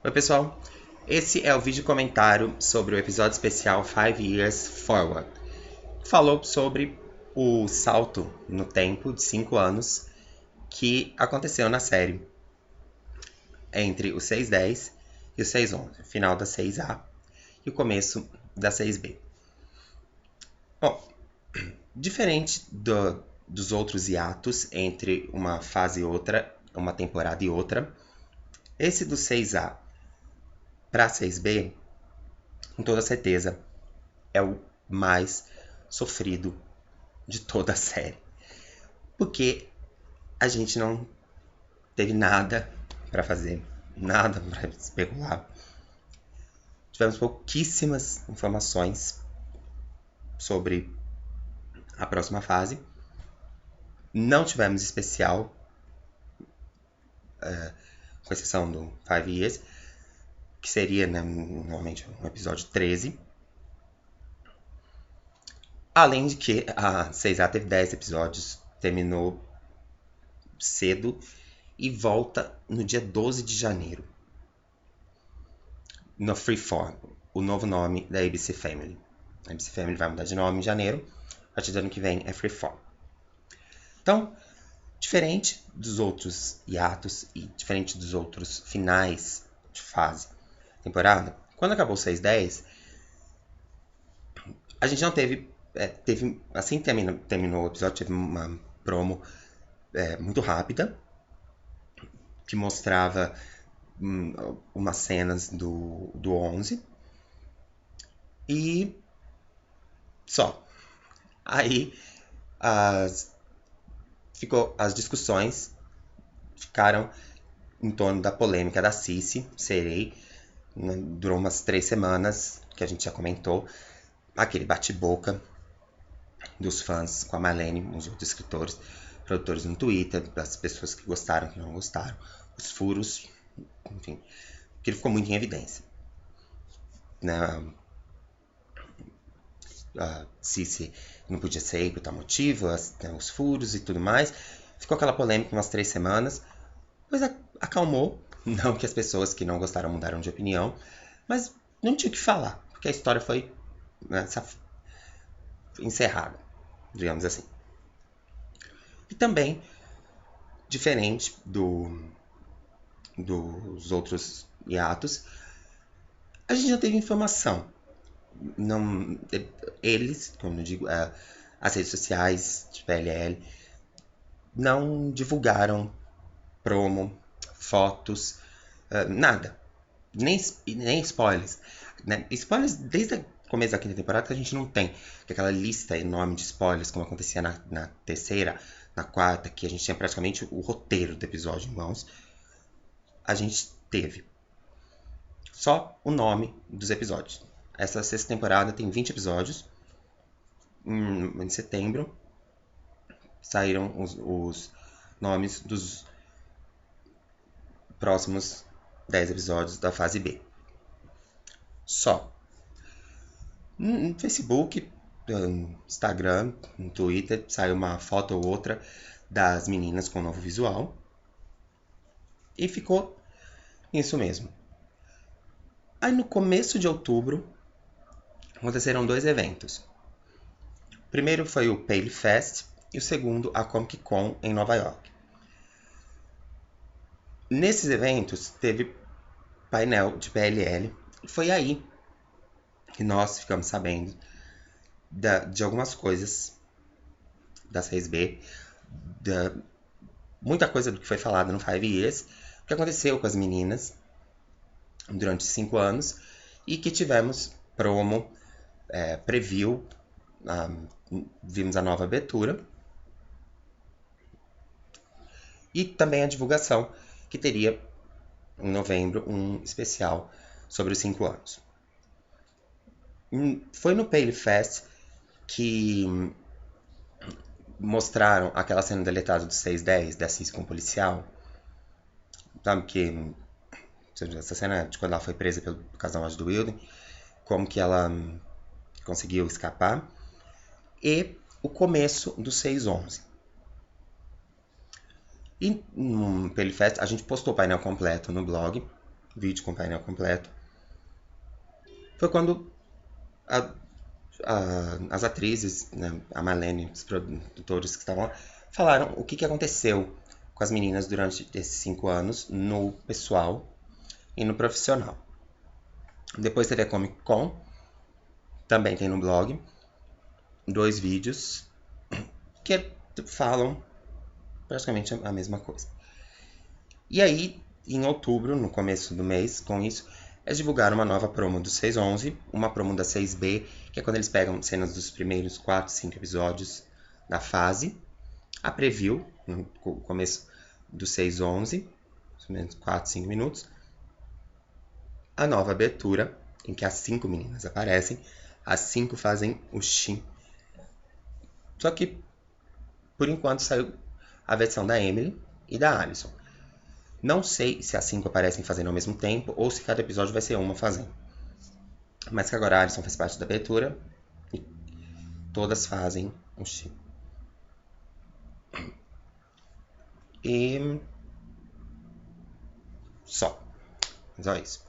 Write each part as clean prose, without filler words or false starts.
Oi, pessoal. Esse é o vídeo comentário sobre o episódio especial 5 Years Forward. Falou sobre o salto no tempo de 5 anos que aconteceu na série entre o 610 e o 611, o final da 6A e o começo da 6B. Bom, diferente dos outros hiatos entre uma fase e outra, uma temporada e outra, esse do 6A para 6B, com toda certeza, é o mais sofrido de toda a série. Porque a gente não teve nada para fazer, nada para especular. Tivemos pouquíssimas informações sobre a próxima fase. Não tivemos especial, com exceção do 5 Years, que seria, né, normalmente um episódio 13. Além de que a 6A teve 10 episódios, terminou cedo e volta no dia 12 de janeiro. No Freeform, o novo nome da ABC Family. A ABC Family vai mudar de nome em janeiro. A partir do ano que vem é Freeform. Então, diferente dos outros hiatos e diferente dos outros finais de fase temporada, quando acabou o 610, a gente não teve... assim que terminou o episódio, teve uma promo muito rápida que mostrava umas cenas do 11 e só. Aí as discussões ficaram em torno da polêmica da Cici Serei. Durou umas 3 semanas, que a gente já comentou. Aquele bate-boca dos fãs com a Marlene, os outros escritores, produtores no Twitter, das pessoas que gostaram, que não gostaram, os furos, enfim, que ele ficou muito em evidência. A Cici não podia sair por tal motivo, os furos e tudo mais. Ficou aquela polêmica umas 3 semanas, mas acalmou. Não que as pessoas que não gostaram mudaram de opinião, mas não tinha o que falar, porque a história foi encerrada, digamos assim. E também, diferente dos outros hiatos, a gente não teve informação. Não, eles, como eu digo, as redes sociais de PLL não divulgaram promo, fotos, nada. Nem spoilers. Né? Spoilers desde o começo da quinta temporada que a gente não tem. Que é aquela lista enorme de spoilers, como acontecia na terceira, na quarta, que a gente tinha praticamente o roteiro do episódio em mãos. A gente teve só o nome dos episódios. Essa sexta temporada tem 20 episódios. Em setembro saíram os nomes dos próximos 10 episódios da fase B. Só. No Facebook, no Instagram, no Twitter, saiu uma foto ou outra das meninas com novo visual. E ficou isso mesmo. Aí no começo de outubro, aconteceram 2 eventos. O primeiro foi o Paley Fest e o segundo a Comic Con em Nova York. Nesses eventos teve painel de PLL e foi aí que nós ficamos sabendo de algumas coisas da 6B, muita coisa do que foi falado no 5 Years, o que aconteceu com as meninas durante 5 anos e que tivemos promo, preview, vimos a nova abertura e também a divulgação que teria em novembro um especial sobre os 5 anos. Foi no Paley Fest que mostraram aquela cena deletada do 610 da Cici com o policial. Sabe que essa cena de quando ela foi presa pelo casal do Wilden, como que ela conseguiu escapar, e o começo do 611. E no Paley Fest a gente postou o painel completo no blog, vídeo com painel completo, foi quando as atrizes, né, a Marlene, os produtores que estavam lá, falaram o que aconteceu com as meninas durante esses 5 anos no pessoal e no profissional. Depois teve a Comic Con, também tem no blog, 2 vídeos que falam praticamente a mesma coisa. E aí, em outubro, no começo do mês, com isso, eles divulgaram uma nova promo do 611, uma promo da 6B, que é quando eles pegam cenas dos primeiros 4, 5 episódios da fase, a preview, no começo do 611, mais ou menos 4, 5 minutos, a nova abertura, em que as 5 meninas aparecem, as 5 fazem o Shin. Só que, por enquanto, saiu a versão da Emily e da Alison. Não sei se as 5 aparecem fazendo ao mesmo tempo ou se cada episódio vai ser uma fazendo. Mas que agora a Alison faz parte da abertura e todas fazem o Shin. E só isso.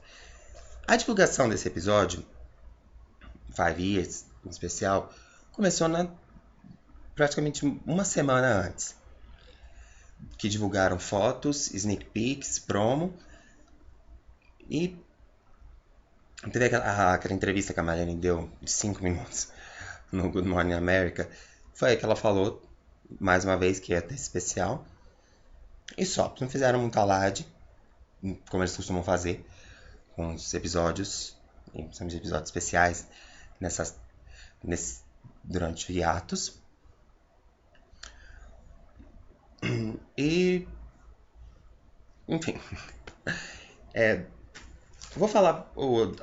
A divulgação desse episódio, 5 Years, em especial, começou praticamente uma semana antes. Que divulgaram fotos, sneak peeks, promo. E teve aquela entrevista que a Marianne deu de 5 minutos no Good Morning America. Foi aí que ela falou, mais uma vez, que ia ter especial. E só, não fizeram muito alarde, como eles costumam fazer, com os episódios, principalmente episódios especiais, durante hiatos. E, enfim, vou falar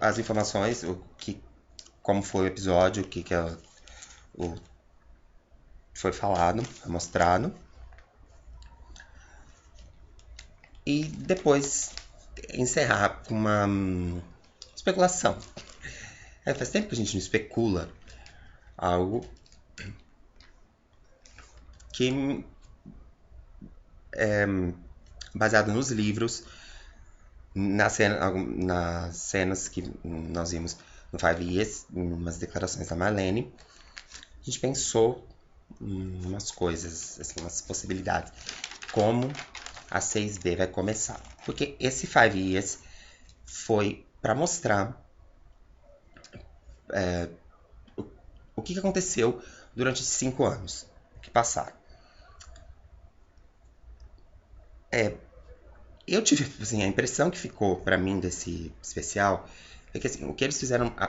as informações, como foi o episódio, o que foi falado, mostrado. E depois encerrar com uma especulação. Faz tempo que a gente não especula algo que é baseado nos livros, nas cenas que nós vimos no 5 Years, umas declarações da Marlene. A gente pensou em umas coisas, assim, umas possibilidades. Como a 6B vai começar. Porque esse 5 Years foi para mostrar o que aconteceu durante esses 5 anos que passaram. Eu tive assim, a impressão que ficou para mim desse especial é que assim, o que eles fizeram, a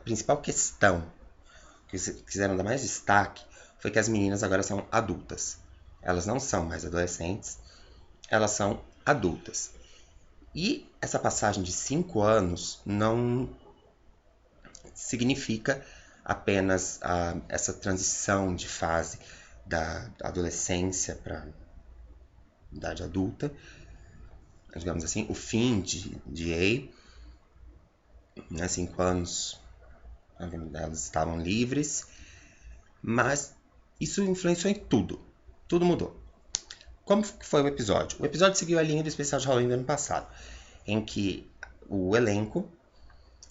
principal questão que quiseram dar mais destaque foi que as meninas agora são adultas. Elas não são mais adolescentes, elas são adultas. E essa passagem de 5 anos não significa apenas essa transição de fase da adolescência para idade adulta, digamos assim, o fim de A, 5 anos elas estavam livres, mas isso influenciou em tudo mudou. Como foi o episódio? O episódio seguiu a linha do especial de Halloween do ano passado, em que o elenco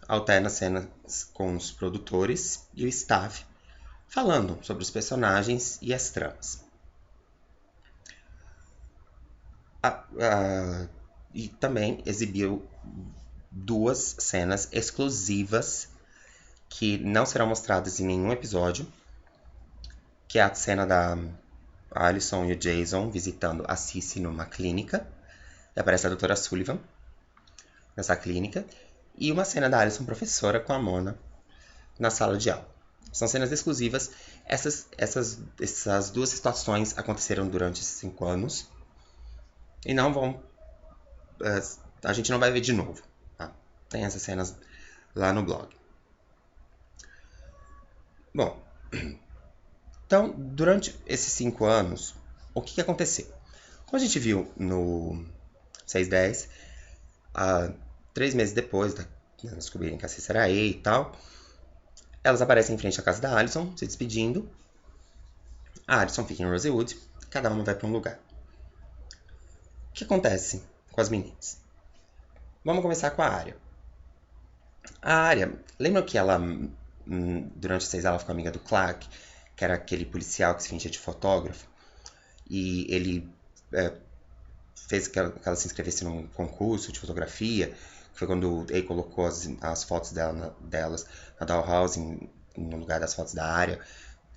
alterna cenas com os produtores e o staff falando sobre os personagens e as tramas. E também exibiu 2 cenas exclusivas que não serão mostradas em nenhum episódio, que é a cena da Alison e o Jason visitando a Cissy numa clínica, e aparece a doutora Sullivan nessa clínica, e uma cena da Alison professora com a Mona na sala de aula. São cenas exclusivas. Essas 2 situações aconteceram durante esses 5 anos e não vão... a gente não vai ver de novo. Tá? Tem essas cenas lá no blog. Bom, então, durante esses 5 anos, o que aconteceu? Como a gente viu no 610, 3 meses depois de descobrirem que a Cissy era e tal, elas aparecem em frente à casa da Alison, se despedindo. A Alison fica em Rosewood, cada uma vai para um lugar. O que acontece com as meninas? Vamos começar com a Arya. A Arya, lembra que ela, durante 6 ela ficou amiga do Clark, que era aquele policial que se fingia de fotógrafo, e ele fez que ela se inscrevesse num concurso de fotografia, que foi quando ele colocou as fotos delas na Dollhouse no lugar das fotos da Arya,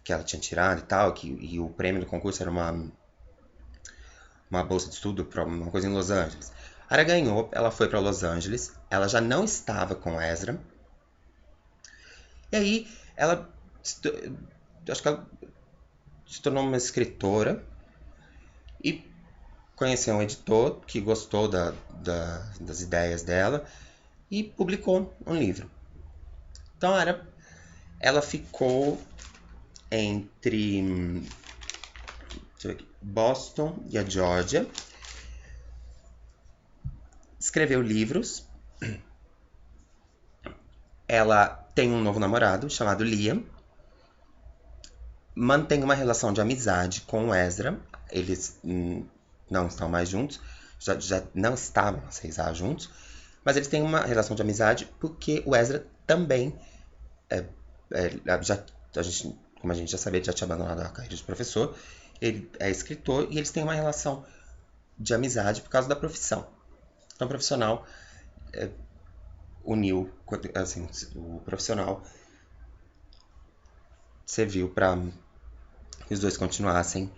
que ela tinha tirado e tal, e o prêmio do concurso era uma bolsa de estudo para uma coisa em Los Angeles. A Arya ganhou, ela foi para Los Angeles, ela já não estava com Ezra, e aí ela, acho que ela se tornou uma escritora e conheceu um editor que gostou das ideias dela e publicou um livro. Então ela ficou entre Boston e a Georgia, escreveu livros. Ela tem um novo namorado chamado Liam, mantém uma relação de amizade com o Ezra. Eles não estão mais juntos, já não estavam há 6 anos juntos, mas eles têm uma relação de amizade porque o Ezra também como a gente já sabia, já tinha abandonado a carreira de professor. Ele é escritor e eles têm uma relação de amizade por causa da profissão. Então, o profissional uniu, assim, o profissional serviu para que os dois continuassem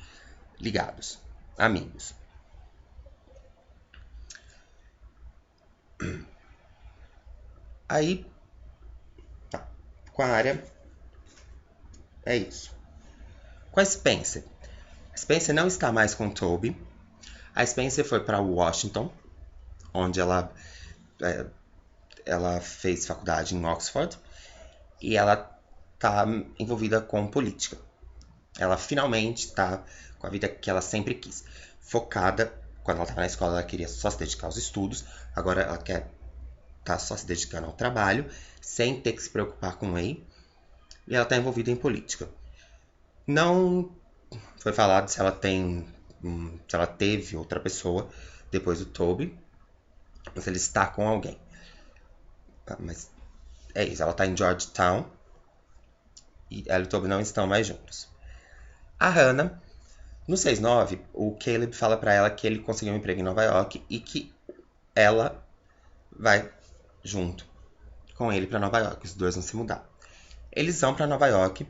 ligados, amigos. Aí, tá, com a Arya, é isso. Com a Spencer. A Spencer não está mais com o Toby. A Spencer foi para Washington, onde ela fez faculdade em Oxford e ela está envolvida com política. Ela finalmente está com a vida que ela sempre quis. Focada, quando ela estava na escola, ela queria só se dedicar aos estudos. Agora ela quer estar só se dedicando ao trabalho, sem ter que se preocupar com ele. E ela está envolvida em política. Não foi falado se ela teve outra pessoa depois do Toby, ou se ele está com alguém. Mas é isso, ela está em Georgetown e ela e o Toby não estão mais juntos. A Hannah, no 6-9, o Caleb fala pra ela que ele conseguiu um emprego em Nova York e que ela vai junto com ele pra Nova York. Os dois vão se mudar. Eles vão pra Nova York,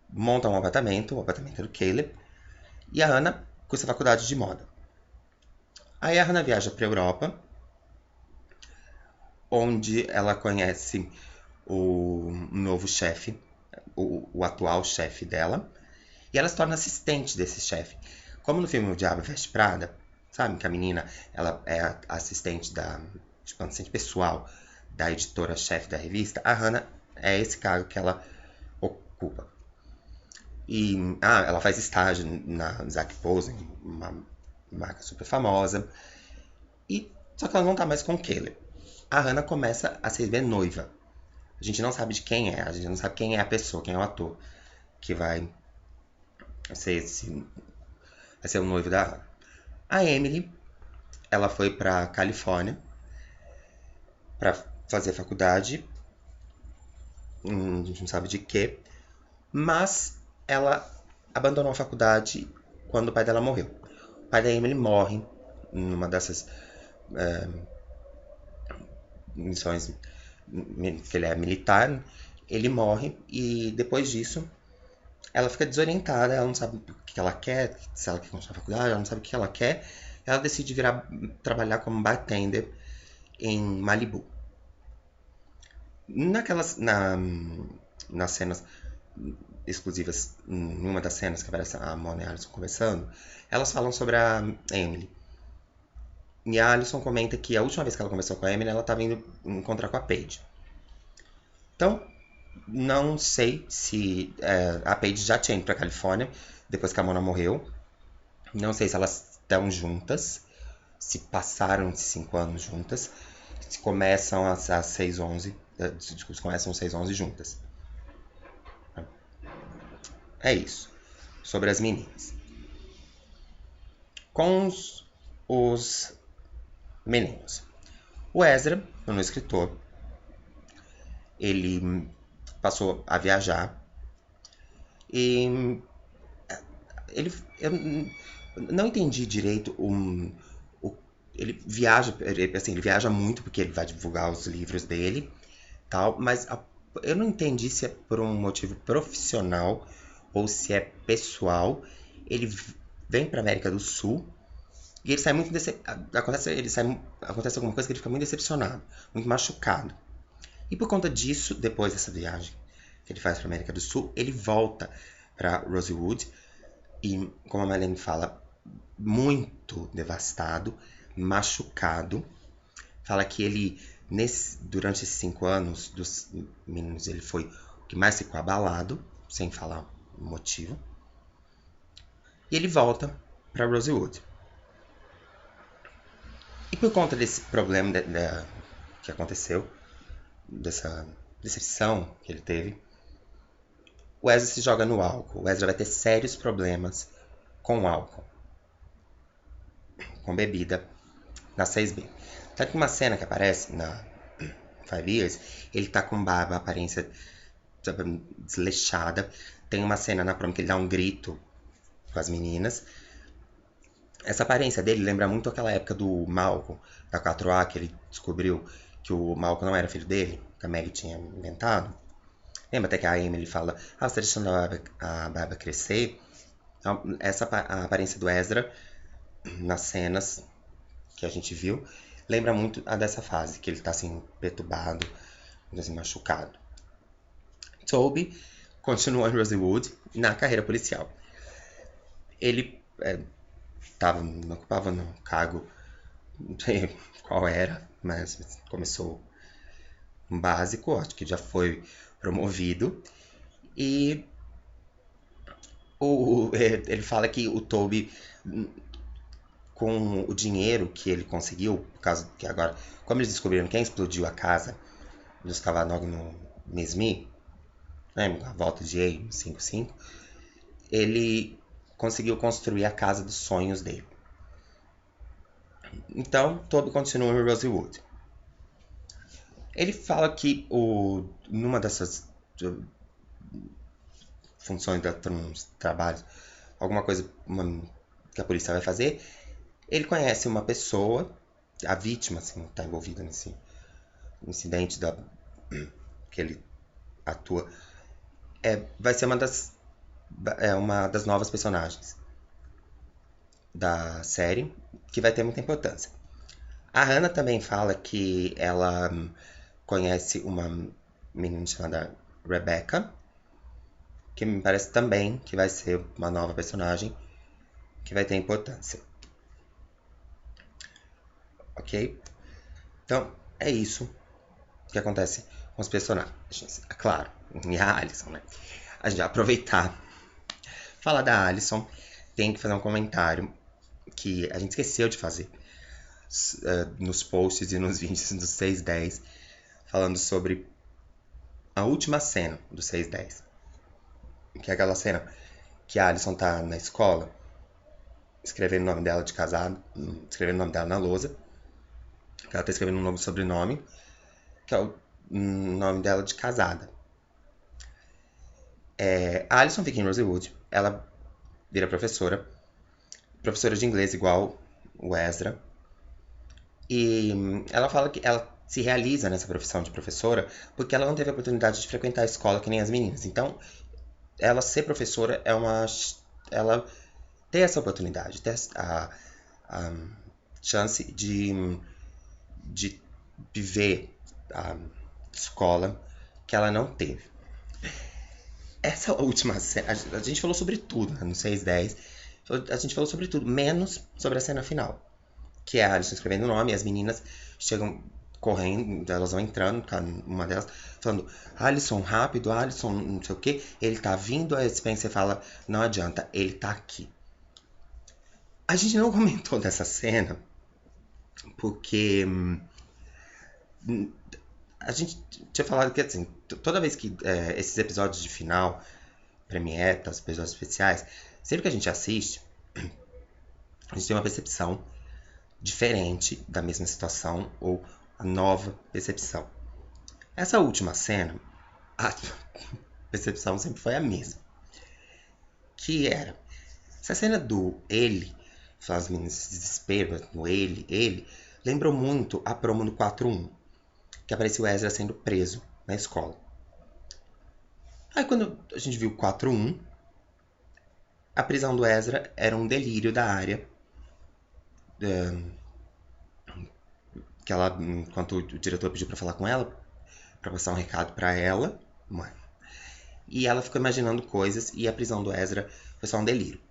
montam um apartamento, o apartamento do Caleb, e a Hannah cursa faculdade de moda. Aí a Hannah viaja pra Europa, onde ela conhece o novo chefe, o atual chefe dela, e ela se torna assistente desse chefe. Como no filme O Diabo Veste Prada, sabe? Que a menina ela é a assistente assistente pessoal da editora-chefe da revista. A Hannah é esse cargo que ela ocupa. E ela faz estágio na Zac Posen, uma marca super famosa. Só que ela não tá mais com o Caleb. A Hannah começa a se ver noiva. A gente não sabe de quem é, a gente não sabe quem é a pessoa, quem é o ator que vai ser o noivo da Hannah. A Emily, ela foi pra Califórnia pra fazer faculdade, a gente não sabe de quê, mas ela abandonou a faculdade quando o pai dela morreu. O pai da Emily morre numa dessas missões que ele é militar. Ele morre e depois disso ela fica desorientada, ela não sabe o que ela quer, se ela quer continuar a faculdade, ela não sabe o que ela quer. Ela decide trabalhar como bartender em Malibu. Nas cenas exclusivas, numa das cenas que aparece a Mona e a Alison conversando, elas falam sobre a Emily. E a Alison comenta que a última vez que ela conversou com a Emily, ela estava indo encontrar com a Paige. Então, não sei se a Paige já tinha ido pra Califórnia depois que a Mona morreu. Não sei se elas estão juntas, se passaram de 5 anos juntas, se começam às 6-11, começam às 6-11 juntas. É isso, sobre as meninas. Com os meninos. O Ezra, um escritor, ele passou a viajar e eu não entendi direito ele viaja, assim, ele viaja muito porque ele vai divulgar os livros dele, tal, mas eu não entendi se é por um motivo profissional ou se é pessoal. Ele vem para América do Sul e ele sai muito acontece alguma coisa que ele fica muito decepcionado, muito machucado. E por conta disso, depois dessa viagem que ele faz para América do Sul, ele volta para Rosewood e, como a Marlene fala, muito devastado, machucado. Fala que ele, durante esses 5 anos dos meninos, ele foi o que mais ficou abalado, sem falar o motivo. E ele volta para Rosewood. E por conta desse problema que aconteceu, dessa decepção que ele teve, o Ezra se joga no álcool. O Ezra vai ter sérios problemas com álcool, com bebida, na 6B. Tanto que uma cena que aparece na 5 Years, ele tá com barba, aparência desleixada. Tem uma cena na prom que ele dá um grito com as meninas. Essa aparência dele lembra muito aquela época do Malcolm, da 4A, que ele descobriu que o Malcolm não era filho dele, que a Maggie tinha inventado. Lembra até que a Emily fala, você tá deixando a barba crescer? Então, a aparência do Ezra, nas cenas que a gente viu, lembra muito a dessa fase, que ele tá assim, perturbado, assim, machucado. Toby continua em Rosewood na carreira policial. Ele ocupava no cargo, não sei qual era, mas começou um básico, acho que já foi promovido. E ele fala que o Toby, com o dinheiro que ele conseguiu, por causa que agora, como eles descobriram quem explodiu a casa dos Cavanog no Mesmi, né, a volta de Ei, 5-5, ele conseguiu construir a casa dos sonhos dele. Então, Toby continua em Rosewood. Ele fala que numa dessas funções, uns trabalhos, alguma coisa que a polícia vai fazer, ele conhece uma pessoa, a vítima, assim, está envolvida nesse incidente que ele atua, vai ser uma das novas personagens da série, que vai ter muita importância. A Hannah também fala que ela conhece uma menina chamada Rebecca, que me parece também que vai ser uma nova personagem que vai ter importância. Ok? Então, é isso que acontece com os personagens. É claro, e a Alison, né? A gente vai aproveitar. Falar da Alison, tem que fazer um comentário que a gente esqueceu de fazer nos posts e nos vídeos do 610, falando sobre a última cena do 610. Que é aquela cena que a Alison tá na escola, escrevendo o nome dela de casado, escrevendo o nome dela na lousa, que ela tá escrevendo um novo sobrenome, que é o nome dela de casada. A Alison fica em Rosewood, ela vira professora de inglês igual o Ezra, e ela fala que ela se realiza nessa profissão de professora porque ela não teve a oportunidade de frequentar a escola que nem as meninas. Então, ela ser professora ela ter essa oportunidade, ter a chance de viver a escola que ela não teve. Essa última cena, a gente falou sobre tudo, né, no 610, a gente falou sobre tudo, menos sobre a cena final, que é a Alison escrevendo o nome, e as meninas chegam correndo, elas vão entrando, uma delas falando, Alison, rápido, Alison, não sei o que, ele tá vindo, a Spencer fala, não adianta, ele tá aqui. A gente não comentou dessa cena, porque a gente tinha falado que, assim, toda vez que esses episódios de final, premiere, os episódios especiais, sempre que a gente assiste, a gente tem uma percepção diferente da mesma situação ou a nova percepção. Essa última cena, a percepção sempre foi a mesma. Que era, essa cena do ele, as meninas se desesperam no ele, lembrou muito a promo do 4-1, que apareceu o Ezra sendo preso na escola. Aí quando a gente viu o 4-1, a prisão do Ezra era um delírio da área, que ela, enquanto o diretor pediu pra falar com ela, pra passar um recado pra ela, e ela ficou imaginando coisas, e a prisão do Ezra foi só um delírio.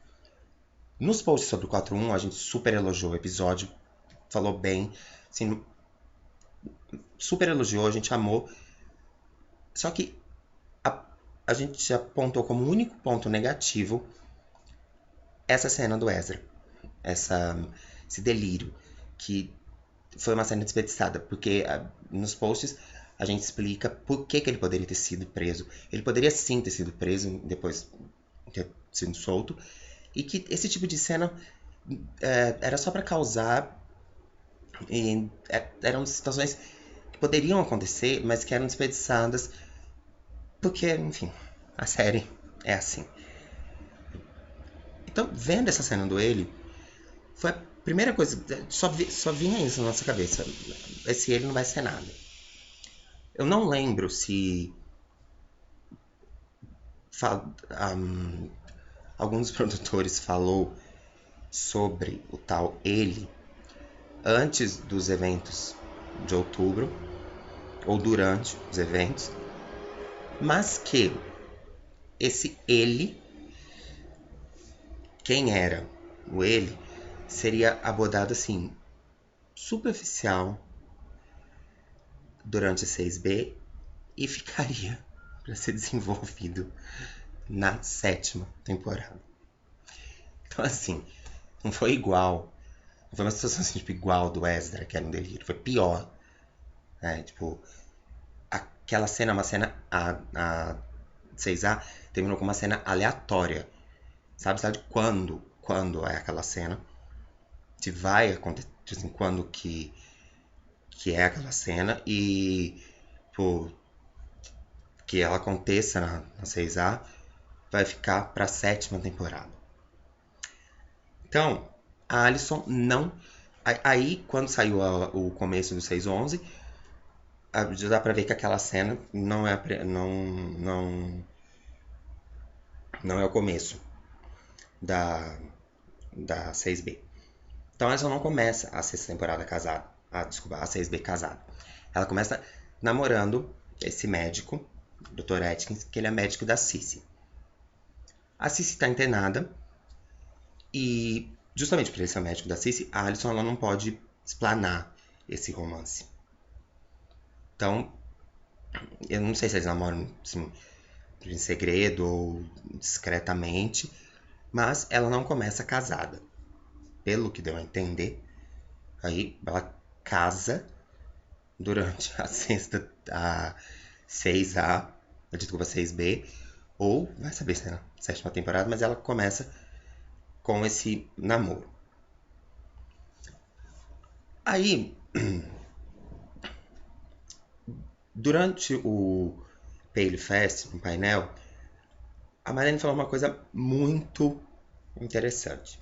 Nos posts sobre o 4-1, a gente super elogiou o episódio, falou bem, assim, super elogiou, a gente amou. Só que a gente apontou como único ponto negativo essa cena do Ezra, esse delírio, que foi uma cena desperdiçada, porque nos posts a gente explica por que ele poderia ter sido preso. Ele poderia sim ter sido preso, depois ter sido solto, e que esse tipo de cena era só para causar. Eram situações que poderiam acontecer, mas que eram desperdiçadas, porque, enfim, a série é assim. Então, vendo essa cena do ele, foi a primeira coisa, só vinha isso na nossa cabeça. Esse ele não vai ser nada. Eu não lembro se alguns produtores falou sobre o tal ele antes dos eventos de outubro ou durante os eventos, mas que esse ele, quem era o ele, seria abordado assim, superficial durante a 6B e ficaria para ser desenvolvido na 7ª temporada. Então, assim, não foi igual. Não foi uma situação assim, tipo, igual do Ezra, que era um delírio. Foi pior. Né? Tipo, aquela cena, uma cena. A 6A terminou com uma cena aleatória. Sabe quando? Quando é aquela cena? Se vai acontecer. Assim, quando que é aquela cena. E. Tipo, que ela aconteça na 6A. Vai ficar pra 7ª temporada. Então, a Alyson não. Aí, quando saiu o começo do 611, já dá pra ver que aquela cena não é o começo da 6B. Então, ela não começa a 6ª temporada casada. Desculpa, a 6B casada. Ela começa namorando esse médico, Dr. Atkins, que ele é médico da Cici. A Cici tá internada e, justamente por ele ser médico da Cici, a Alyson ela não pode explanar esse romance. Então, eu não sei se eles namoram assim, em segredo ou discretamente, mas ela não começa casada. Pelo que deu a entender, aí ela casa durante a 6A, desculpa, 6B, ou vai saber se é na 7ª temporada, mas ela começa com esse namoro. Aí, durante o Paley Fest, no painel, a Marlene falou uma coisa muito interessante,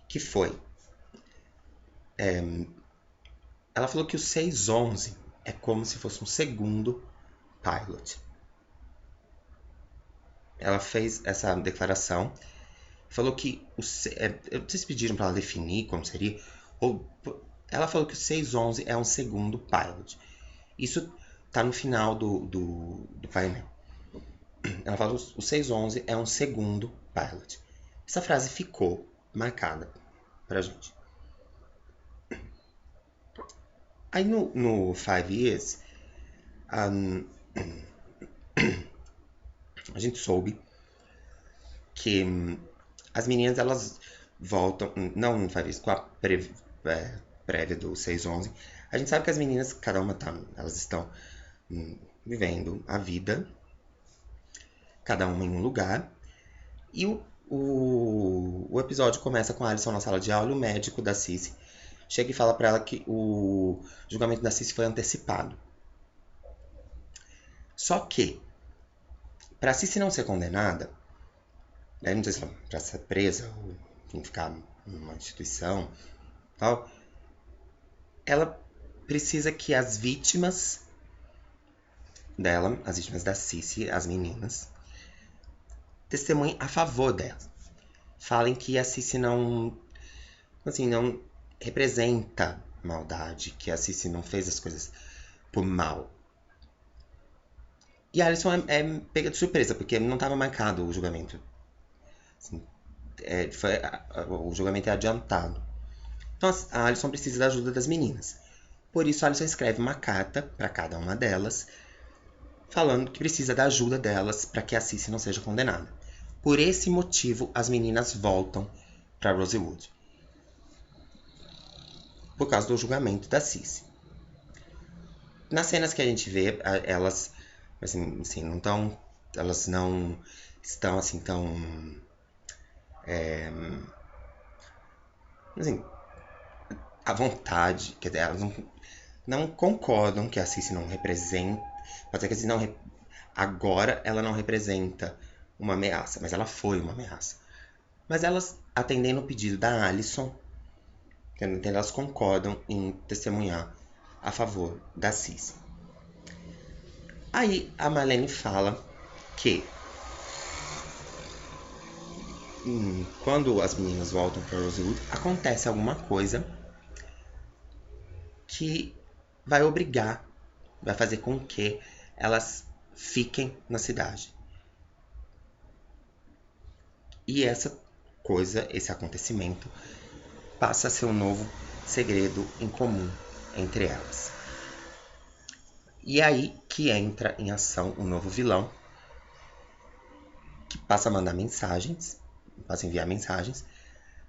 que foi, ela falou que o 611 é como se fosse um segundo pilot. Ela fez essa declaração, falou que vocês pediram para ela definir como seria, ou ela falou que o 611 é um segundo pilot. Isso tá no final do painel. Ela fala que o 611 é um segundo pilot. Essa frase ficou marcada pra gente. Aí no 5 Years, a gente soube que as meninas elas voltam, não no 5 Years, com a prévia do 611. A gente sabe que as meninas, cada uma elas estão vivendo a vida, cada uma em um lugar. E o episódio começa com a Alyson na sala de aula e o médico da Cici chega e fala pra ela que o julgamento da Cici foi antecipado. Só que, pra Cici não ser condenada, né, não sei se pra ser presa ou enfim, ficar numa instituição tal, ela precisa que as vítimas dela, as vítimas da Cici, as meninas, testemunhem a favor dela. Falem que a Cici não, assim, não representa maldade, que a Cici não fez as coisas por mal. E a Alison é pega de surpresa, porque não estava marcado o julgamento. Assim, o julgamento é adiantado. Então a Alison precisa da ajuda das meninas. Por isso a Alison escreve uma carta para cada uma delas, falando que precisa da ajuda delas para que a Cici não seja condenada. Por esse motivo, as meninas voltam para Rosewood. Por causa do julgamento da Cici. Nas cenas que a gente vê, elas assim, não estão. Elas não estão assim tão. Assim, à vontade. Quer dizer, elas não concordam que a Cici não representa. Pode ser que a Cici não. Agora ela não representa uma ameaça, mas ela foi uma ameaça. Mas elas, atendendo o pedido da Alison, elas concordam em testemunhar a favor da Cici. Aí a Marlene fala que quando as meninas voltam para Rosewood, acontece alguma coisa que vai fazer com que elas fiquem na cidade. E essa coisa, esse acontecimento, passa a ser um novo segredo em comum entre elas. E é aí que entra em ação um novo vilão, que passa a mandar mensagens, passa a enviar mensagens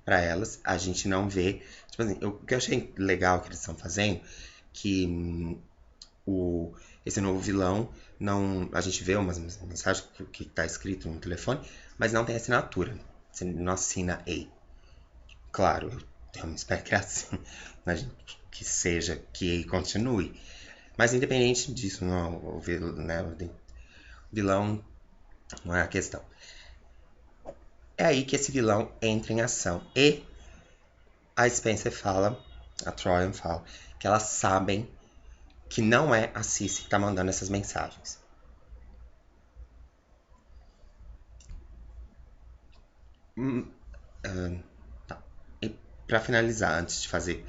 para elas. A gente não vê. Tipo assim, o que eu achei legal que eles estão fazendo, que esse novo vilão, não, a gente vê umas mensagens que tá escrito no telefone, mas não tem assinatura. Você não assina E. Claro, eu espero que é assim, que seja, que continue. Mas independente disso, não, o vilão não é a questão. É aí que esse vilão entra em ação. E a Spencer fala, a Troian fala, que elas sabem que não é a Cici que tá mandando essas mensagens. Tá. E pra finalizar, antes de fazer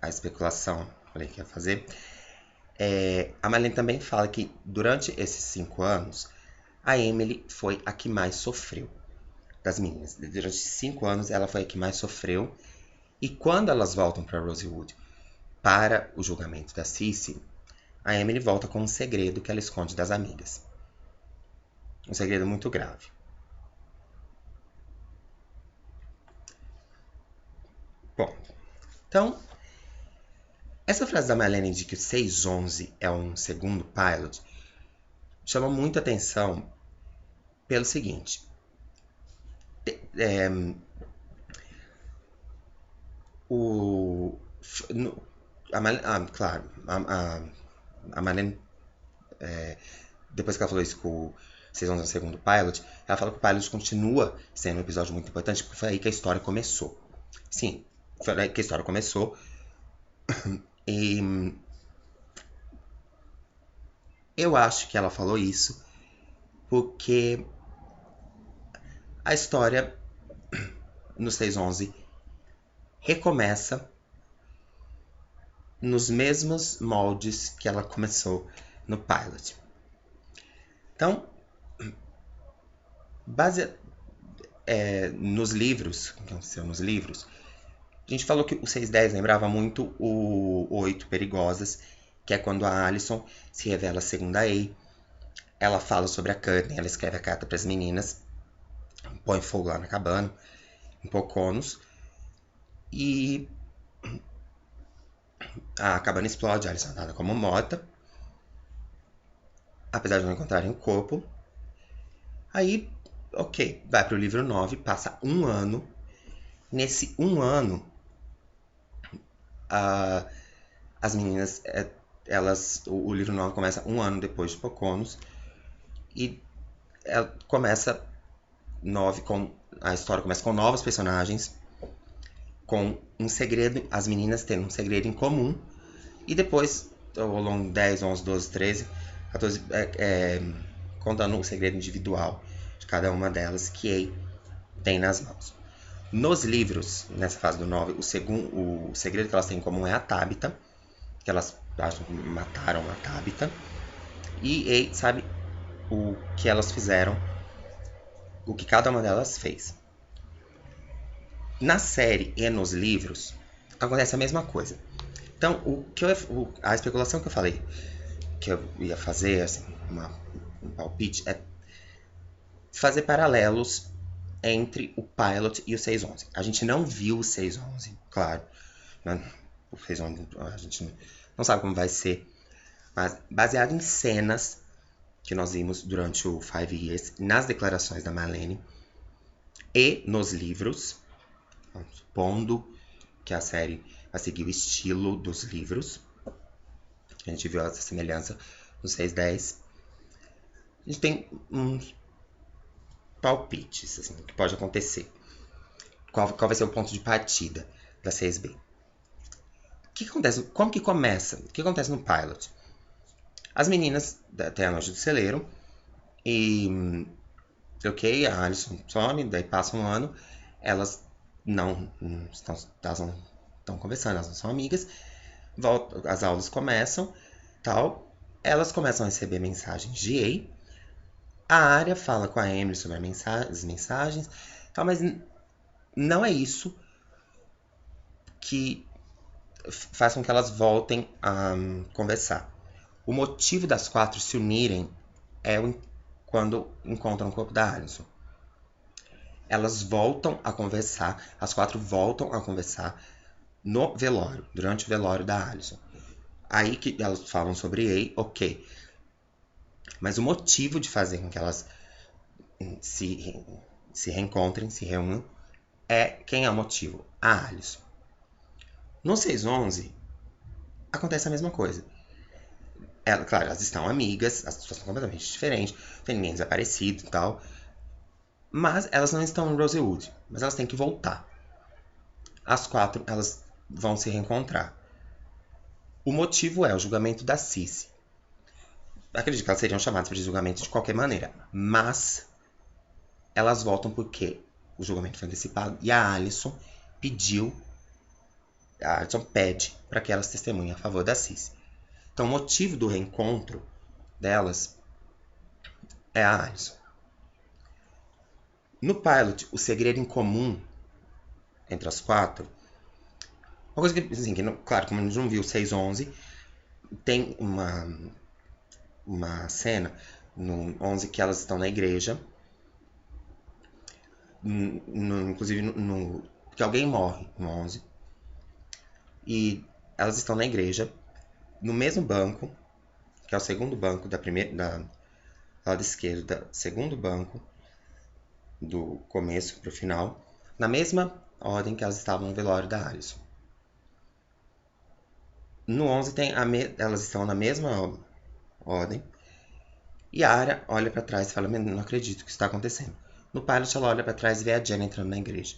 a especulação, falei que ia fazer, a Marlene também fala que durante esses 5 anos, a Emily foi a que mais sofreu das meninas. Durante 5 anos, ela foi a que mais sofreu. E quando elas voltam para Rosewood para o julgamento da Cici, a Emily volta com um segredo que ela esconde das amigas. Um segredo muito grave. Bom, então, essa frase da Marlene de que o 611 é um segundo pilot chama muita atenção pelo seguinte. Claro, a Marlene, depois que ela falou isso com o 611 é o segundo pilot, ela fala que o pilot continua sendo um episódio muito importante, porque foi aí que a história começou. Sim, foi aí que a história começou. E eu acho que ela falou isso porque a história no 611 recomeça nos mesmos moldes que ela começou no pilot. Então, nos livros, o que aconteceu nos livros, a gente falou que o 610 lembrava muito o 8 Perigosas, que é quando a Alison se revela segunda A. Ela fala sobre a Courtney, ela escreve a carta para as meninas, põe fogo lá na cabana, em Poconos, e a cabana explode, a Alison é dada como morta, apesar de não encontrarem o corpo. Aí, ok, vai para o livro 9, passa um ano. Nesse um ano, as meninas, o livro 9 começa um ano depois de Poconos. E começa a história começa com novos personagens, com um segredo, as meninas tendo um segredo em comum. E depois, ao longo de 10, 11, 12, 13, 14, contando o segredo individual de cada uma delas que Ei tem nas mãos. Nos livros, nessa fase do 9, o segredo que elas têm em comum é a Tabitha, que elas mataram a Tabitha. E Ei sabe o que elas fizeram, o que cada uma delas fez. Na série e nos livros, acontece a mesma coisa. Então, a especulação que eu falei que eu ia fazer, assim, um palpite, é fazer paralelos entre o pilot e o 611. A gente não viu o 611, claro. O 611 a gente não sabe como vai ser. Mas baseado em cenas que nós vimos durante o 5 Years, nas declarações da Marlene e nos livros, supondo que a série vai seguir o estilo dos livros. A gente viu essa semelhança no 610. A gente tem uns palpites, assim, que pode acontecer. Qual vai ser o ponto de partida da 6B? O que acontece? Como que começa? O que acontece no pilot? As meninas têm a noite do celeiro e ok, a Alison some, daí passa um ano, elas não estão conversando, elas não são amigas, as aulas começam, tal, elas começam a receber mensagens de Ei, a Arya fala com a Emily sobre as mensagens, tal, mas não é isso que faz com que elas voltem a conversar. O motivo das 4 se unirem é quando encontram o corpo da Alison. Elas voltam a conversar, as 4 voltam a conversar no velório, durante o velório da Alison. Aí que elas falam sobre Ei, ok. Mas o motivo de fazer com que elas se reencontrem, se reúnam, quem é o motivo? A Alison. No 611, acontece a mesma coisa. Claro, elas estão amigas, as pessoas são completamente diferentes, não tem ninguém desaparecido e tal. Mas elas não estão em Rosewood, mas elas têm que voltar. As 4, elas vão se reencontrar. O motivo é o julgamento da Cici. Acredito que elas seriam chamadas para julgamento de qualquer maneira, mas elas voltam porque o julgamento foi antecipado e a Alison pede para que elas testemunhem a favor da Cici. Então, o motivo do reencontro delas é a Alison. No pilot, o segredo em comum entre as 4, uma coisa que, assim, claro, como a gente não viu o 611, tem uma cena no 11 que elas estão na igreja, inclusive que alguém morre no 11, e elas estão na igreja, no mesmo banco, que é o segundo banco da lado esquerdo, segundo banco do começo para o final, na mesma ordem que elas estavam no velório da Alison. No 11 elas estão na mesma ordem, e a Arya olha para trás e fala: não acredito que isso está acontecendo. No pilot, ela olha para trás e vê a Jenna entrando na igreja.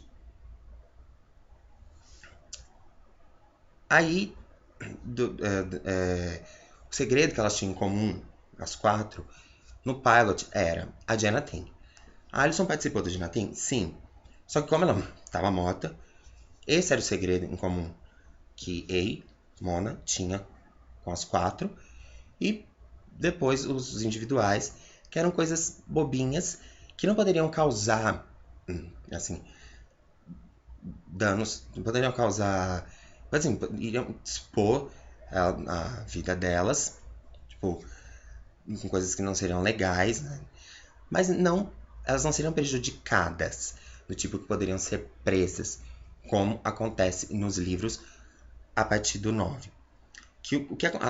Aí, o segredo que elas tinham em comum, as 4, no pilot era a Jenna tem. A Alison participou do Jenna tem? Sim. Só que como ela estava morta, esse era o segredo em comum que Ei, Mona, tinha com as 4. E depois os individuais, que eram coisas bobinhas, que não poderiam causar, assim, danos, não poderiam causar, assim, iriam expor a vida delas, tipo, com coisas que não seriam legais, né? Mas elas não seriam prejudicadas, do tipo que poderiam ser presas, como acontece nos livros a partir do 9.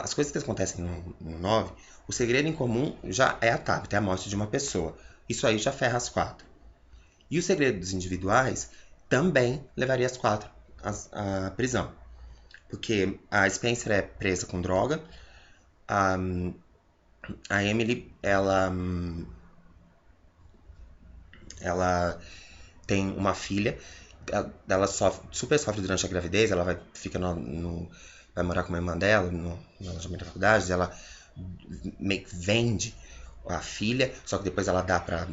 As coisas que acontecem no 9, o segredo em comum já é a Tabitha, é a morte de uma pessoa. Isso aí já ferra as 4. E o segredo dos individuais também levaria as 4 à prisão. Porque a Spencer é presa com droga, a, a Emily, ela tem uma filha, ela super sofre durante a gravidez, ela vai morar com a irmã dela no alojamento da faculdade, ela meio que vende a filha, só que depois ela dá pra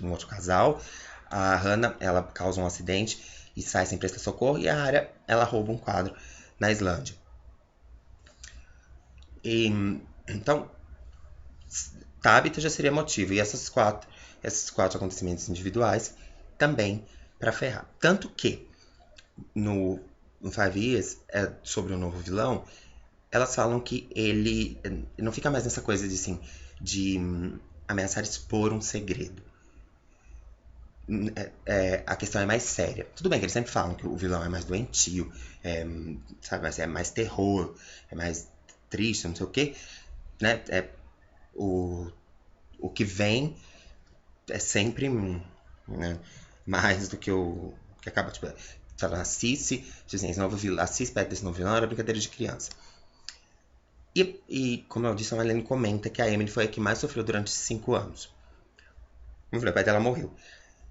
um outro casal. A Hannah, ela causa um acidente e sai sem prestar socorro, e a Arya, ela rouba um quadro na Islândia. Então, Tabitha já seria motivo, e esses quatro acontecimentos individuais também para ferrar. Tanto que no Five Years, sobre o novo vilão, elas falam que ele não fica mais nessa coisa de ameaçar expor um segredo. A questão é mais séria. Tudo bem que eles sempre falam que o vilão é mais doentio, sabe, é mais terror, é mais triste, não sei o quê, né? O que vem é sempre, né, mais do que o que acaba, tipo, falando, a Cici, assim, a Cici perto desse novo vilão era brincadeira de criança. E como eu disse, a Marlene comenta que a Emily foi a que mais sofreu durante 5 anos. Como eu falei, o pai dela morreu.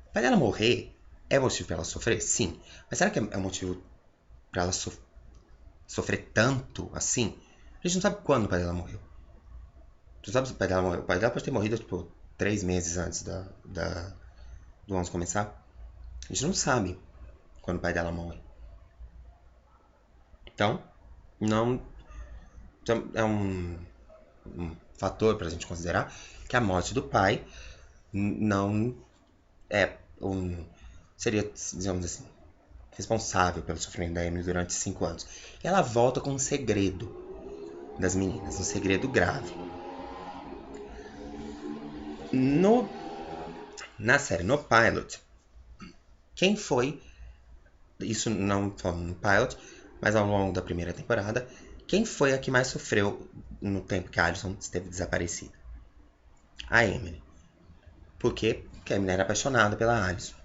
O pai dela morrer é motivo pra ela sofrer? Sim. Mas será que é motivo pra ela sofrer tanto assim? A gente não sabe quando o pai dela morreu. Tu sabe se o pai dela morreu? O pai dela pode ter morrido, tipo, 3 meses antes do 11 começar. A gente não sabe quando o pai dela morre. Então, não é um fator pra gente considerar que a morte do pai não é seria, digamos assim, responsável pelo sofrimento da Emily durante 5 anos. E ela volta com um segredo das meninas, um segredo grave. Na série, no pilot, quem foi, isso não só no pilot, mas ao longo da primeira temporada, quem foi a que mais sofreu no tempo que a Alicent esteve desaparecida? A Emily. Por quê? Porque a Emily era apaixonada pela Alicent.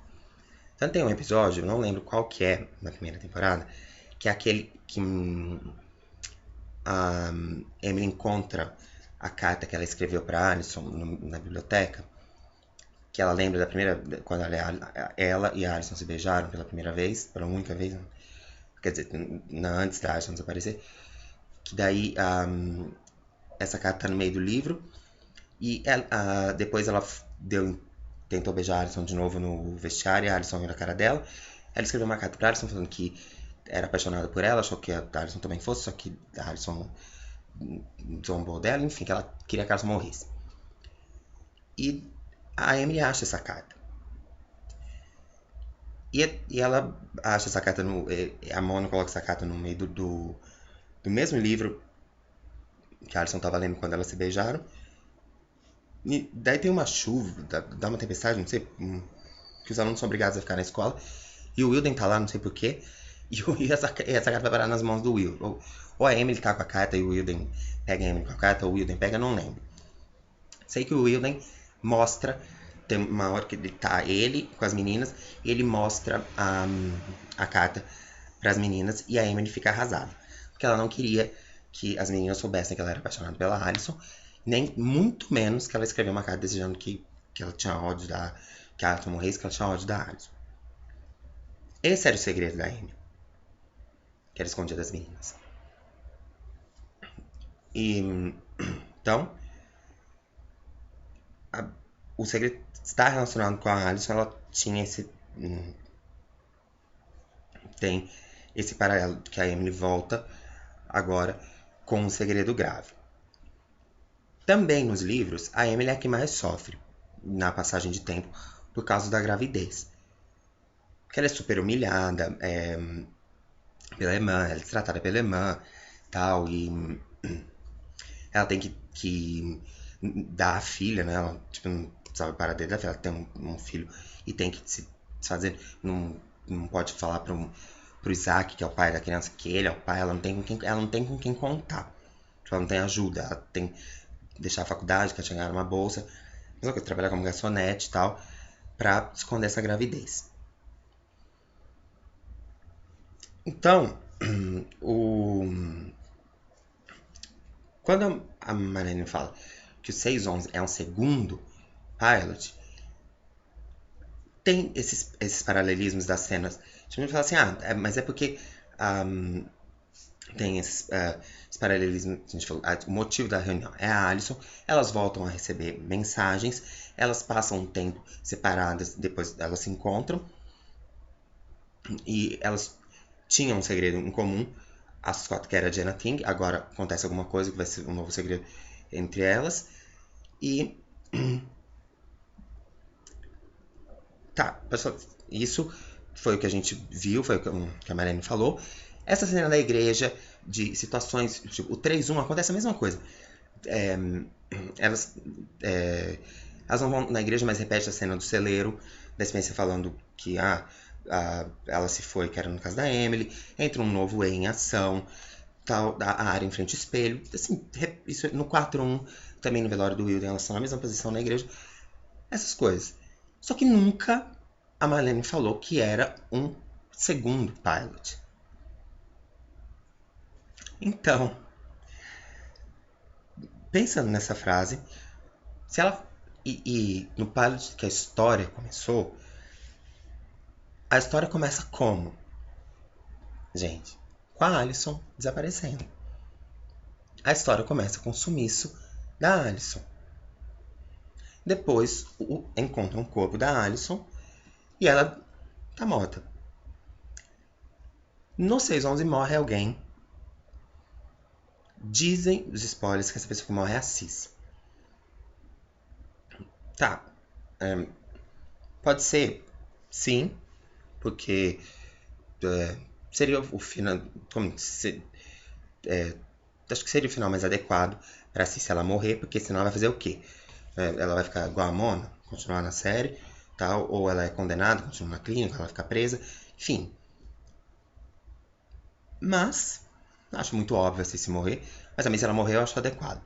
Então tem um episódio, eu não lembro qual que é, na primeira temporada, que é aquele que a Emily encontra a carta que ela escreveu para Alicent na biblioteca, que ela lembra da primeira, quando ela e a Alicent se beijaram pela primeira vez, pela única vez, né? Quer dizer, antes da Alicent desaparecer, que daí essa carta tá no meio do livro, e depois ela tentou beijar a Alicent de novo no vestiário, e a Alicent viu na cara dela. Ela escreveu uma carta pra Alicent falando que era apaixonada por ela, achou que a Alicent também fosse, só que a Alicent zombou dela, enfim, que ela queria que a Alicent morresse. E a Emily acha essa carta. E ela acha essa carta a Mona coloca essa carta no meio do mesmo livro que a Alicent estava lendo quando elas se beijaram. E daí tem uma chuva, dá uma tempestade, não sei, que os alunos são obrigados a ficar na escola. E o Wilden tá lá, não sei porquê. E essa carta vai parar nas mãos do Will. Ou a Emily tá com a carta e o Wilden pega a Emily com a carta, ou o Wilden pega, não lembro. Sei que o Wilden mostra, tem uma hora que ele com as meninas, e ele mostra a carta para as meninas, e a Emily fica arrasada. Porque ela não queria que as meninas soubessem que ela era apaixonada pela Alicent, nem muito menos que ela escreveu uma carta desejando que ela tinha ódio que a Alicent morresse, que ela tinha ódio da Alicent. Esse era o segredo da Emily, que era escondido das meninas. E então, o segredo está relacionado com a Alicent, ela tinha tem esse paralelo que a Emily volta agora com um segredo grave. Também nos livros, a Emily é a que mais sofre na passagem de tempo por causa da gravidez. Porque ela é super humilhada pela irmã, ela é tratada pela irmã tal, e ela tem que dar a filha, né? Ela tipo, não sabe parar dentro da filha, ela tem um filho e tem que se fazer. Não pode falar pro Isaac, que é o pai da criança, que ele é o pai, ela não tem com quem contar. Ela não tem ajuda, ela tem que deixar a faculdade, quer chegar numa bolsa, mesma coisa, trabalhar como garçonete e tal, pra esconder essa gravidez. Então, o... Quando a Marlene fala que o 611 é um segundo pilot, tem esses paralelismos das cenas. A gente fala assim, mas é porque tem esses paralelismos. A gente falou, o motivo da reunião é a Alison. Elas voltam a receber mensagens. Elas passam um tempo separadas, depois elas se encontram. E elas tinham um segredo em comum. A Scott que era a Jenna Ting. Agora acontece alguma coisa que vai ser um novo segredo entre elas. E... Tá, pessoal, isso foi o que a gente viu, foi o que a Marlene falou. Essa cena da igreja, de situações, tipo, o 3-1 acontece a mesma coisa. Elas não vão na igreja, mas repete a cena do celeiro, da Spencer falando que ela se foi, que era no caso da Emily, entra um novo E em ação, tal, a área em frente ao espelho. Assim, isso no 4-1, também no velório do Wilden, elas estão na mesma posição na igreja. Essas coisas. Só que nunca a Marlene falou que era um segundo pilot. Então, pensando nessa frase, se ela. E no pilot que a história começou, a história começa como? Gente, com a Alison desaparecendo. A história começa com o sumiço da Alison. Depois encontra um corpo da Alison e ela tá morta. No 611 morre alguém. Dizem os spoilers que essa pessoa que morre é a Cici. Tá. Pode ser, sim, porque seria o final. Acho que seria o final mais adequado pra Cici ela morrer, porque senão ela vai fazer o quê? Ela vai ficar igual a Mona, continuar na série, tal, ou ela é condenada, continua na clínica, ela vai ficar presa, enfim. Mas, acho muito óbvio a Cici morrer, mas também se ela morrer eu acho adequado.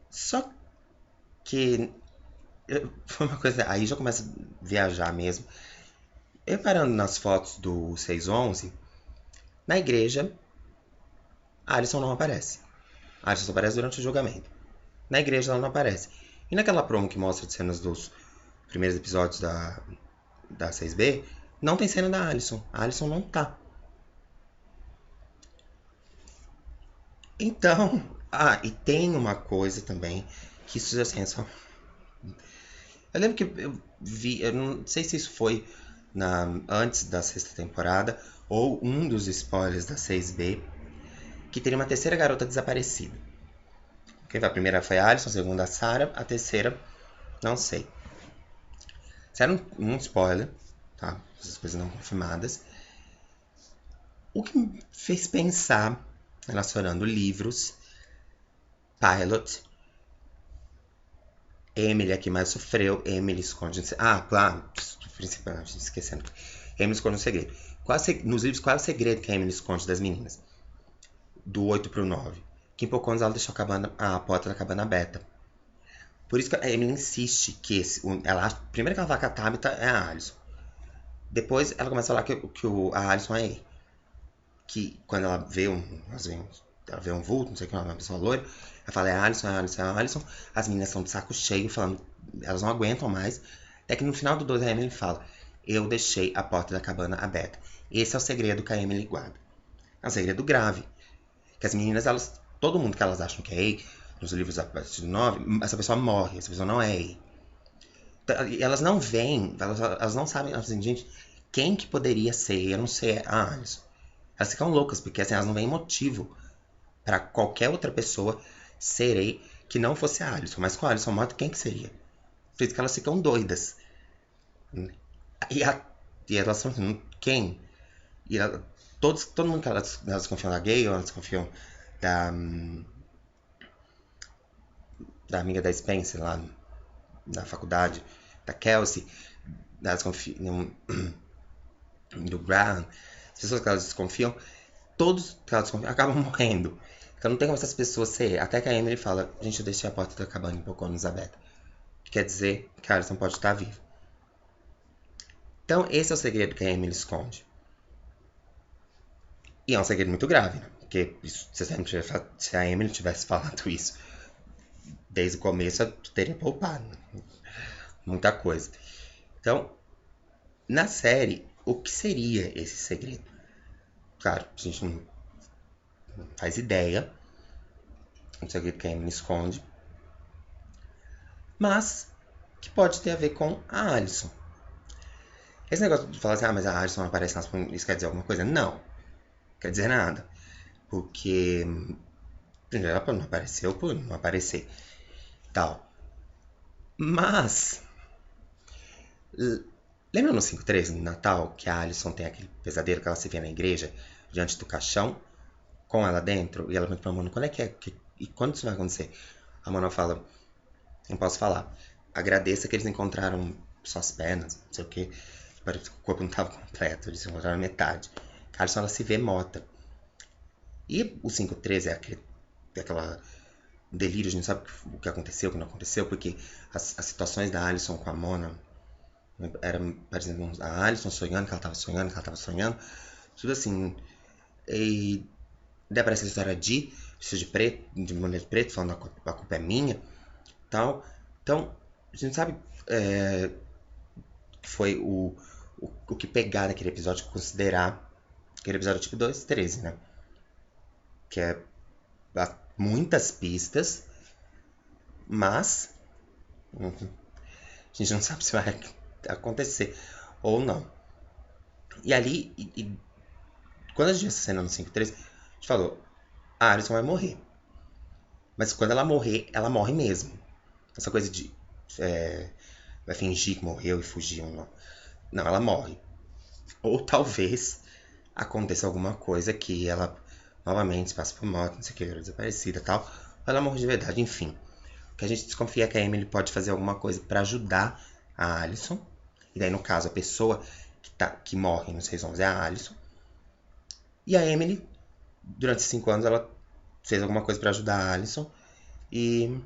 Só que foi uma coisa, aí já começa a viajar mesmo. Eu parando nas fotos do 611, na igreja, a Alison não aparece. A Alison só aparece durante o julgamento. Na igreja ela não aparece. E naquela promo que mostra as cenas dos primeiros episódios da 6B, não tem cena da Alison. A Alison não tá. Então, e tem uma coisa também, que isso assim, é só... Eu lembro que eu vi, eu não sei se isso foi antes da sexta temporada, ou um dos spoilers da 6B, que teria uma terceira garota desaparecida. A primeira foi a Alison, a segunda a Sarah, a terceira, não sei. Isso era um spoiler, tá? Essas coisas não confirmadas. O que me fez pensar, relacionando livros, pilot, Emily é que mais sofreu, Emily esconde... claro, principalmente, esquecendo. Emily esconde um segredo. Nos livros, qual é o segredo que a Emily esconde das meninas? Do 8 pro 9. Que em pouco anos ela deixou a porta da cabana aberta. Por isso que a Emily insiste que primeiro que ela fala que a Tabitha é a Alison. Depois ela começa a falar que a Alison é ele. Que quando ela vê ela vê um vulto, não sei o que, uma pessoa loira, ela fala, é a Alison, é a Alison, é a Alison. As meninas estão de saco cheio, falando, elas não aguentam mais. Até que no final do 2 a Emily fala, eu deixei a porta da cabana aberta. Esse é o segredo que a Emily guarda. É um segredo grave. Que as meninas, todo mundo que elas acham que é EI, nos livros a partir do 9, essa pessoa morre, essa pessoa não é EI. E elas não veem, elas não sabem, elas dizem, gente, quem que poderia ser? Eu não sei, a Alison. Elas ficam loucas, porque assim, elas não veem motivo para qualquer outra pessoa ser EI que não fosse a Alison. Mas com a Alison morta, quem que seria? Por isso que elas ficam doidas. E elas estão assim, quem? E todo mundo que elas confiam da Gale, elas confiam da amiga da Spencer lá na faculdade, da Kelsey, elas confiam do Graham, as pessoas que elas desconfiam, todos que elas desconfiam acabam morrendo. Então não tem como essas pessoas ser. Até que a Emily fala, gente, eu deixei a porta da cabana em Pocahontas aberta. Que quer dizer que a Alison pode estar viva. Então esse é o segredo que a Emily esconde. E é um segredo muito grave, né? Porque isso, se a Emily tivesse falado isso desde o começo, eu teria poupado muita coisa. Então, na série, o que seria esse segredo? Claro, a gente não faz ideia. Um segredo que a Emily esconde. Mas que pode ter a ver com a Alyson. Esse negócio de falar assim, mas a Alyson não aparece nas... Isso quer dizer alguma coisa? Não. Quer dizer nada. Porque... primeiro, ela não apareceu por não aparecer. Tal. Mas... lembra no 5.13, no Natal, que a Alyson tem aquele pesadelo que ela se vê na igreja, diante do caixão, com ela dentro, e ela pergunta pra Mona, quando é que é? E quando isso vai acontecer? A Mona fala, não posso falar. Agradeça que eles encontraram suas pernas, não sei o que. Parece que o corpo não estava completo, eles encontraram metade. A Alyson, ela se vê morta. E o 5.13 é aquela delírio, a gente sabe o que aconteceu, o que não aconteceu, porque as situações da Alyson com a Mona eram parecendo a Alyson sonhando, que ela estava sonhando, tudo assim. E daí aparece a história de vestido de preto, de mulher de preto, falando a culpa é minha, tal. Então, a gente sabe que foi o que pegar naquele episódio, considerar aquele episódio tipo 2.13, né? Que é muitas pistas, mas a gente não sabe se vai acontecer ou não. E ali, quando a gente viu essa cena no 5.13, a gente falou, a Alyson vai morrer. Mas quando ela morrer, ela morre mesmo. Essa coisa de vai fingir que morreu e fugiu. Não, ela morre. Ou talvez aconteça alguma coisa que ela novamente passa por morte, não sei o que, desaparecida e tal. Ou ela morre de verdade, enfim. O que a gente desconfia é que a Emily pode fazer alguma coisa para ajudar a Alyson. E daí, no caso, a pessoa que morre no 6.11 é a Alyson. E a Emily, durante 5 anos, ela fez alguma coisa para ajudar a Alyson. E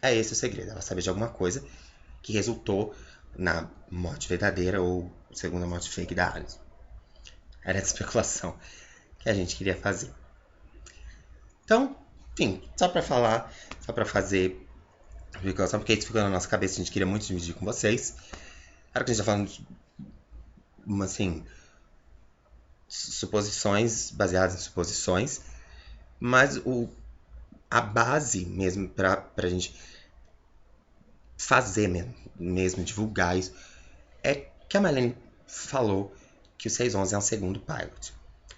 é esse o segredo. Ela sabe de alguma coisa que resultou na morte verdadeira ou segunda morte fake da Alyson. Era essa especulação que a gente queria fazer. Então, enfim, só pra falar, só pra fazer especulação, porque isso ficou na nossa cabeça, a gente queria muito dividir com vocês. Claro que a gente tá falando de, assim, suposições, baseadas em suposições, mas a base mesmo pra gente fazer mesmo, divulgar isso, é que a Marlene falou que o 6.11 é um segundo pilot.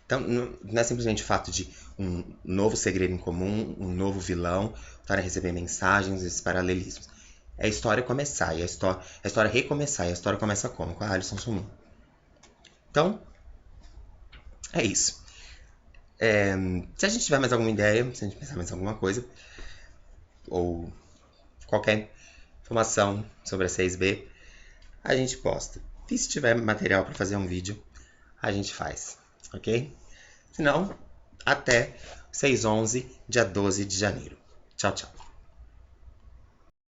Então, não é simplesmente o fato de um novo segredo em comum, um novo vilão, estar a receber mensagens, esses paralelismos. É a história começar, e a história recomeçar, e a história começa como? Com a Alyson sumindo. Então, é isso. Se a gente tiver mais alguma ideia, se a gente pensar mais alguma coisa, ou qualquer informação sobre a 6B, a gente posta. E se tiver material para fazer um vídeo, a gente faz, ok? Se não, até 6.11, dia 12 de janeiro. Tchau, tchau.